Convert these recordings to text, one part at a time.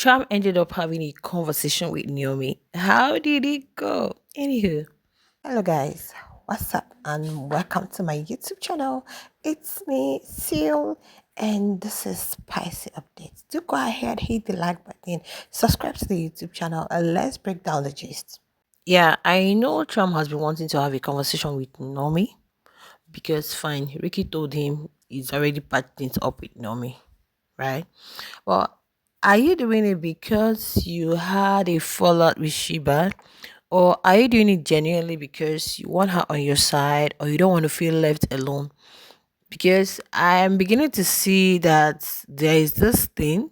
Tram ended up having a conversation with Naomi. How did it go? Anywho, Hello guys, what's up and welcome to my YouTube channel. It's me, Seal, and this is Spicy Updates. Do go ahead, hit the like button, subscribe to the YouTube channel, and let's break down the gist. yeah, I know Tram has been wanting to have a conversation with Naomi because, fine, Ricky told him he's already patched things up with Naomi, right? Well, are you doing it because you had a fallout with Sheba? Or are you doing it genuinely because you want her on your side or you don't want to feel left alone? Because I am beginning to see that there is this thing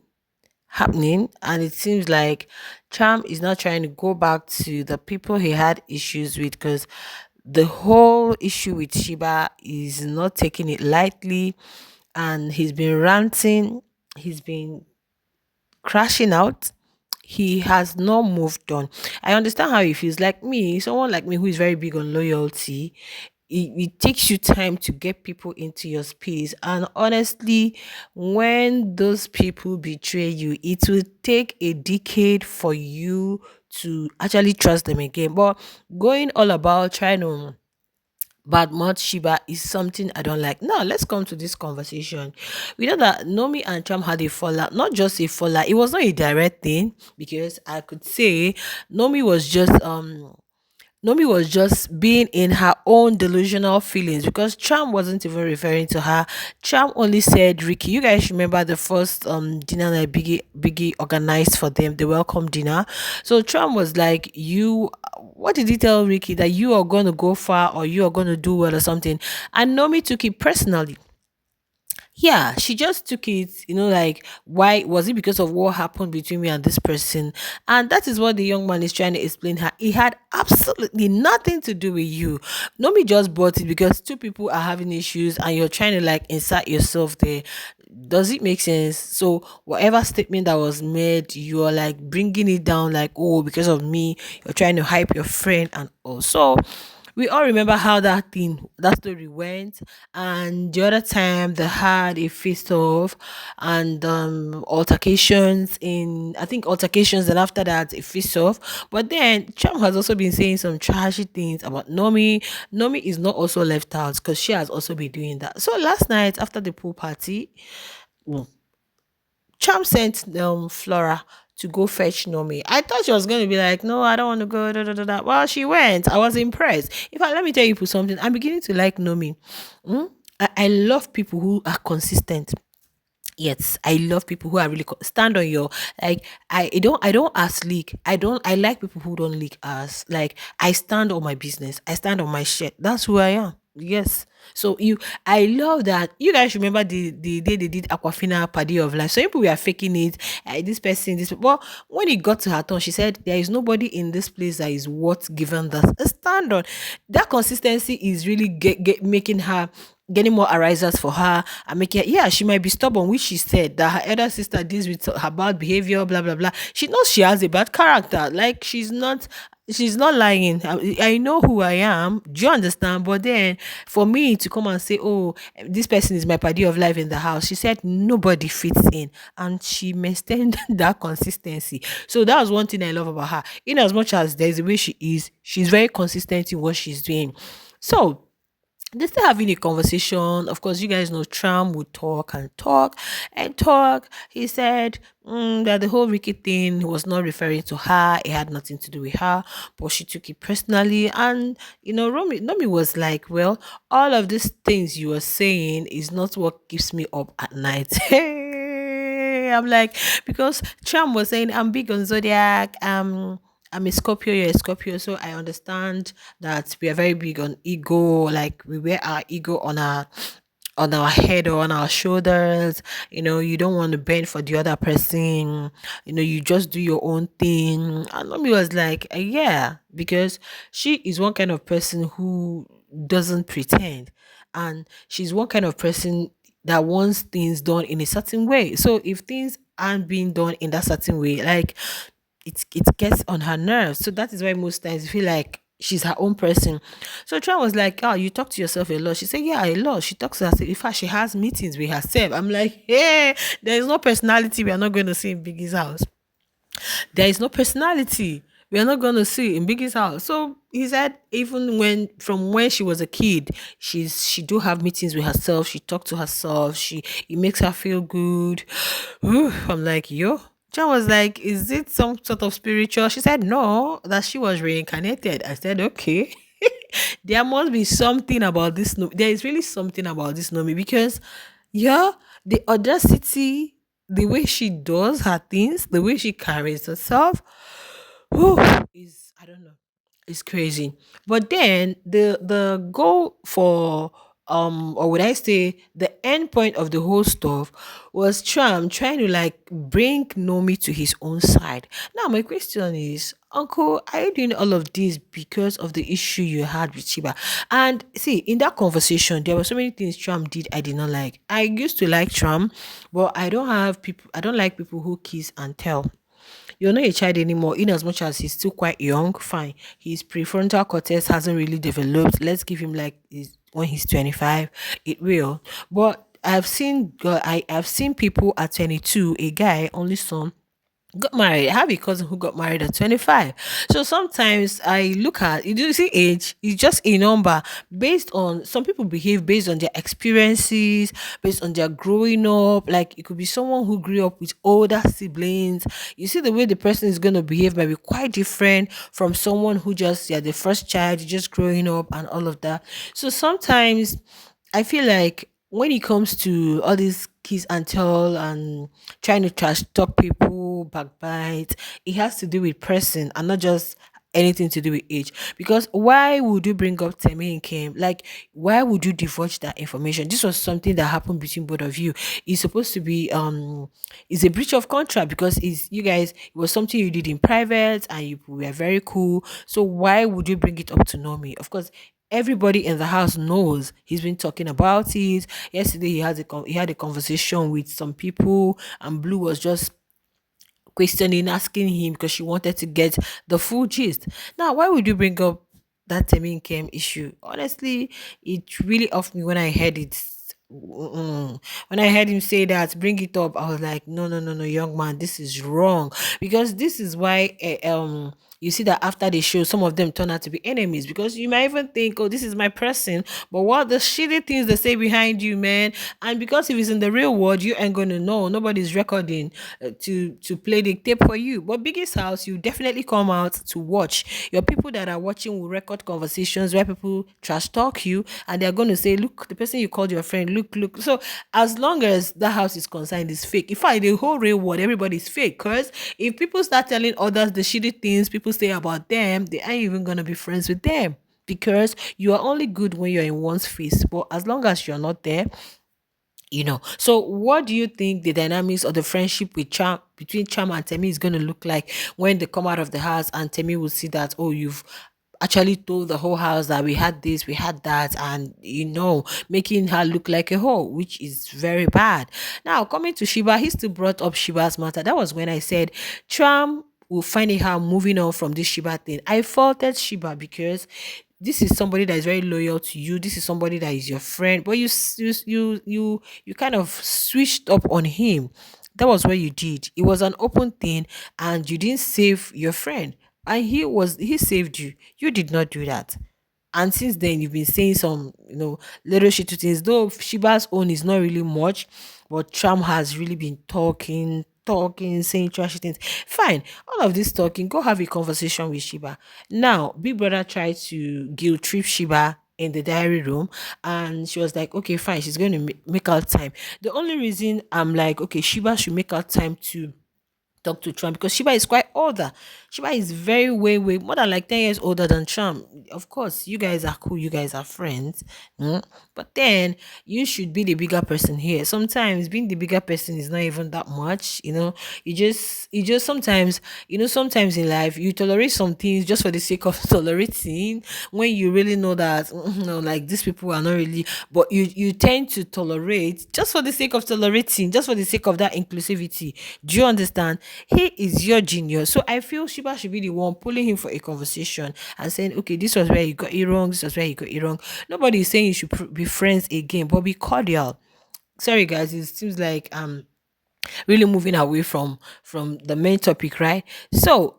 happening, and it seems like Charm is not trying to go back to the people he had issues with because the whole issue with Shiba is not taking it lightly, and he's been ranting, he's been crashing out. He has not moved on. I understand how he feels. Like me, someone like me who is very big on loyalty, it takes you time to get people into your space. And honestly, when those people betray you, it will take a decade for you to actually trust them again. But going all about trying to bad mouth Shiba is something I don't like. Now let's come to this conversation. We know that Nomi and Cham had a fallout, not just a fallout. It was not a direct thing because I could say Nomi was just Nomi was just being in her own delusional feelings because Cham wasn't even referring to her. Cham only said, Ricky, you guys remember the first dinner that Biggie organized for them, the welcome dinner. So Cham was like, you what did he tell Ricky that you are gonna go far or you are gonna do well or something? And Nomi took it personally. Yeah, she just took it, like, why was it because of what happened between me and this person? And that is what the young man is trying to explain her. It had absolutely nothing to do with you. Nomi just bought it because two people are having issues and you're trying to like insert yourself there. Does it make sense? So, whatever statement that was made, you're like bringing it down, like, oh, because of me, you're trying to hype your friend and also we all remember how that story went, and the other time they had a face off and altercations in, I think, altercations, and after that a face off. But then Trump has also been saying some trashy things about Nomi. Nomi is not also left out because she has also been doing that. So last night after the pool party, Cham sent Flora to go fetch Nomi. I thought she was going to be like, no, I don't want to go. Da, da, da, da. Well, she went. I was impressed. In fact, let me tell you something. I'm beginning to like Nomi. Mm? I love people who are consistent. Yes, I love people who are really stand on your, like, I don't ask leak. I like people who don't leak us. Like, I stand on my business. I stand on my shit. That's who I am. Yes. So I love that. You guys remember the day they did Aquafina Party of Life. So people were faking it. This person, this. Well, when it got to her turn, she said, "There is nobody in this place that is worth giving that a stand on." That consistency is really making her getting more arisers for her and making her, yeah, she might be stubborn, which she said that her elder sister deals with her bad behavior, blah blah blah. She knows she has a bad character. Like, she's not lying. I know who I am. Do you understand? But then for me to come and say, oh, this person is my party of life in the house, she said nobody fits in, and she maintained that consistency. So that was one thing I love about her. In as much as there's a way she is, she's very consistent in what she's doing. So they still having a conversation. Of course, you guys know Trump would talk and talk and talk. He said that the whole Ricky thing was not referring to her. It had nothing to do with her, but she took it personally. And Nomi was like, "Well, all of these things you are saying is not what keeps me up at night." Hey, I'm like, because Trump was saying I'm big on zodiac. I'm a Scorpio, you're a Scorpio, so I understand that we are very big on ego. Like, we wear our ego on our head or on our shoulders. You don't want to bend for the other person. You just do your own thing. And Mommy was like, yeah, because she is one kind of person who doesn't pretend, and she's one kind of person that wants things done in a certain way. So if things aren't being done in that certain way, like, it gets on her nerves. So that is why most times you feel like she's her own person. So Tran was like, "Oh, you talk to yourself a lot." She said, "Yeah, a lot." She talks to herself. In fact, she has meetings with herself. I'm like, "Hey, there is no personality we are not going to see in Biggie's house." There is no personality. We are not gonna see in Biggie's house. So he said even when she was a kid, she do have meetings with herself, she talked to herself, she it makes her feel good. I'm like, yo. John was like, is it some sort of spiritual? She said no, that she was reincarnated. I said, okay. There must be something about this. There is really something about this Nomi because, yeah, the audacity, the way she does her things, the way she carries herself, whew, is I don't know. It's crazy. But then the goal for or would I say the end point of the whole stuff was Trump trying to like bring Nomi to his own side. Now my question is, Uncle, are you doing all of this because of the issue you had with Sheba? And see, in that conversation, there were so many things Trump did I did not like. I used to like Trump, but I don't like people who kiss and tell. You're not a child anymore, in as much as he's still quite young, fine. His prefrontal cortex hasn't really developed. Let's give him like when he's 25, it will. But I've seen people at 22, a guy, only son, got married. I have a cousin who got married at 25. So sometimes I look at you do see age, it's just a number based on some people behave based on their experiences, based on their growing up. Like it could be someone who grew up with older siblings. You see the way the person is gonna behave might be quite different from someone who just the first child, just growing up and all of that. So sometimes I feel like when it comes to all these kiss and tell and trying to trash talk people, backbite, it has to do with person and not just anything to do with age. Because why would you bring up Temi and Kim? Like, why would you divulge that information? This was something that happened between both of you. It's supposed to be it's a breach of contract because it's you guys, it was something you did in private and you were very cool. So why would you bring it up to Nomi? Of course, everybody in the house knows he's been talking about it. Yesterday he had a conversation with some people, and Blue was just questioning, asking him because she wanted to get the full gist. Now, why would you bring up that Temin Cam issue? Honestly, it really off me when I heard it. When I heard him say that, bring it up, I was like, no, no, no, no, young man, this is wrong. Because this is why you see that after the show, some of them turn out to be enemies because you might even think, oh, this is my person. But what the shitty things they say behind you, man. And because if it's in the real world, you ain't gonna know. Nobody's recording to play the tape for you. But Biggest House, you definitely come out to watch. Your people that are watching will record conversations where people trash talk you and they're going to say, look, the person you called your friend, look. So as long as that house is concerned, is fake. In fact, the whole real world, everybody's fake. Because if people start telling others the shitty things people say about them, they ain't even going to be friends with them because you are only good when you're in one's face. But as long as you're not there, so what do you think the dynamics of the friendship with Cham between Cham and Temi is going to look like when they come out of the house and Temi will see that, oh, you've actually told the whole house that we had this, we had that, and making her look like a hoe, which is very bad. Now coming to Sheba, he still brought up Sheba's matter. That was when I said Tram will find it hard moving on from this Sheba thing. I faulted Sheba because this is somebody that is very loyal to you. This is somebody that is your friend, but you kind of switched up on him. That was what you did. It was an open thing, and you didn't save your friend, and he saved you. You did not do that. And since then, you've been saying some, little shitty things. Though Shiba's own is not really much, but Tram has really been talking, saying trashy things. Fine, all of this talking, go have a conversation with Shiba. Now, Big Brother tried to guilt trip Shiba in the diary room, and she was like, okay, fine, she's going to make out time. The only reason I'm like, okay, Shiba should make out time to talk to Trump because Shiba is quite older. Shiba is very way more than like 10 years older than Trump. Of course, you guys are cool, you guys are friends. But then you should be the bigger person here. Sometimes being the bigger person is not even that much. You just sometimes in life you tolerate some things just for the sake of tolerating when you really know that like these people are not really, but you tend to tolerate just for the sake of tolerating, just for the sake of that inclusivity. Do you understand? He is your genius. So I feel Shiba should be the one pulling him for a conversation and saying, okay, this was where you got it wrong, this was where you got it wrong. Nobody is saying you should be friends again, but be cordial. Sorry guys, it seems like really moving away from the main topic, right? So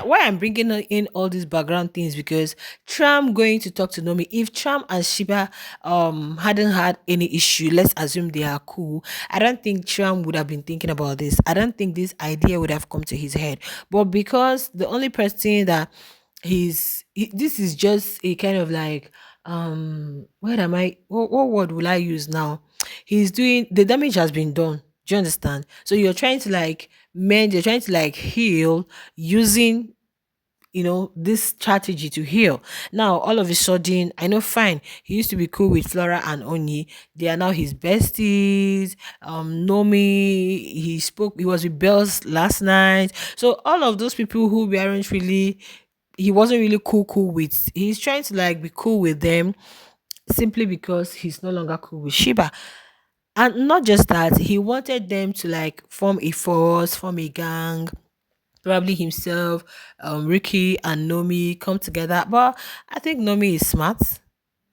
why I'm bringing in all these background things, because Tram going to talk to Nomi. If Tram and Sheba hadn't had any issue, let's assume they are cool, I don't think Tram would have been thinking about this. I don't think this idea would have come to his head. But because the only person that this is just a kind of like, what am I, what word will I use now? He's doing, the damage has been done. Do you understand? So you're trying to like mend, you're trying to like heal using, this strategy to heal. Now all of a sudden, I know, fine, he used to be cool with Flora and Oni. They are now his besties. Nomi, he was with Bells last night. So all of those people who weren't really, he wasn't really cool with, he's trying to like be cool with them simply because he's no longer cool with Sheba. And not just that, he wanted them to like form a force, form a gang, probably himself, Ricky and Nomi come together. But I think Nomi is smart.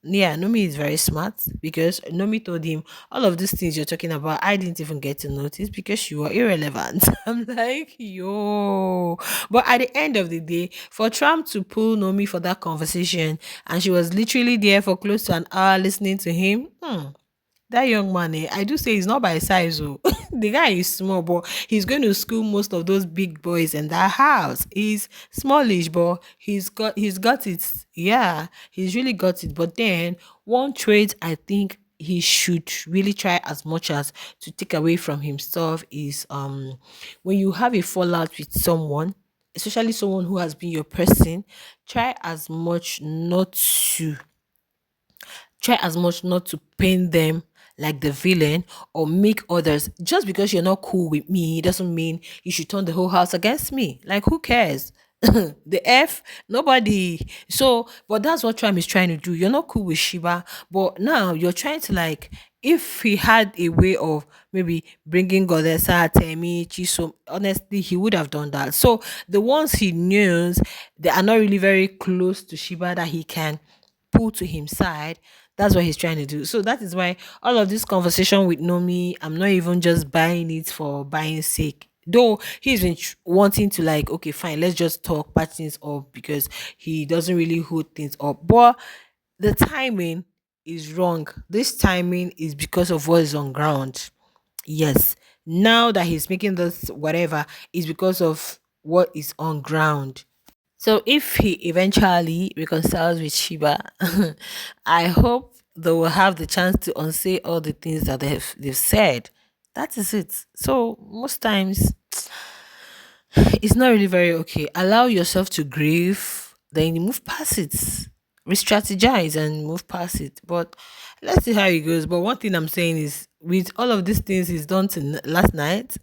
Yeah, Nomi is very smart, because Nomi told him, all of these things you're talking about, I didn't even get to notice because you were irrelevant. I'm like, yo. But at the end of the day, for Trump to pull Nomi for that conversation, and she was literally there for close to an hour listening to him, that young man, I do say he's not by size. Oh. The guy is small, but he's going to school most of those big boys in that house. He's smallish, but he's got it. Yeah, he's really got it. But then one trait I think he should really try as much as to take away from himself is when you have a fallout with someone, especially someone who has been your person, try as much not to try as much not to paint them like the villain, or make others, just because you're not cool with me doesn't mean you should turn the whole house against me. Like, who cares? The F, nobody. So, but that's what Trump is trying to do. You're not cool with Shiba, but now you're trying to like, if he had a way of maybe bringing Godessa, Temi, Chisom, honestly, he would have done that. So the ones he knows, they are not really very close to Shiba that he can pull to his side. That's what he's trying to do. So that is why all of this conversation with Nomi, I'm not even just buying it for buying sake. Though he's been wanting to like, okay, fine, let's just talk, patch things up, because he doesn't really hold things up. But the timing is wrong. This timing is because of what is on ground. Yes. Now that he's making this whatever is because of what is on ground. So if he eventually reconciles with Shiba, I hope they will have the chance to unsay all the things that they've said. That is it. So most times it's not really very okay. Allow yourself to grieve, then you move past it. Re-strategize and move past it. But let's see how it goes. But one thing I'm saying is, with all of these things he's done to last night,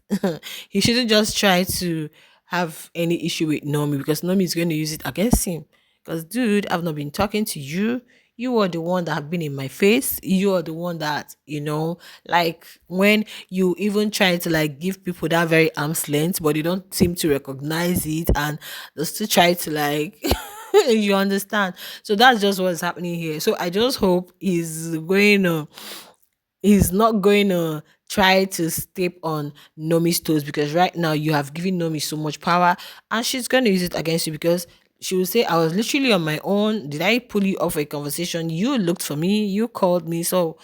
he shouldn't just try to have any issue with Nomi, because Nomi is going to use it against him. Because, dude, I've not been talking to you. You are the one that have been in my face. You are the one that, like, when you even try to like give people that very arm's length, but they don't seem to recognize it, and they still try to like, you understand. So that's just what's happening here. So I just hope he's not going to try to step on Nomi's toes, because right now you have given Nomi so much power, and she's going to use it against you, because she will say, I was literally on my own. Did I pull you off a conversation? You looked for me, you called me. So,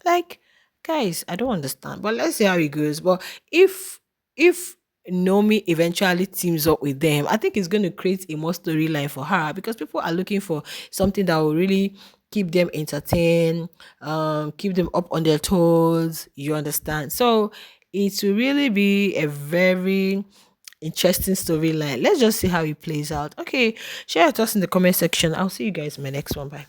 like, guys, I don't understand. But let's see how it goes. But if Nomi eventually teams up with them, I think it's going to create a more storyline for her, because people are looking for something that will really keep them entertained, keep them up on their toes. You understand? So it will really be a very interesting storyline. Let's just see how it plays out. Okay, share your thoughts in the comment section. I'll see you guys in my next one. Bye.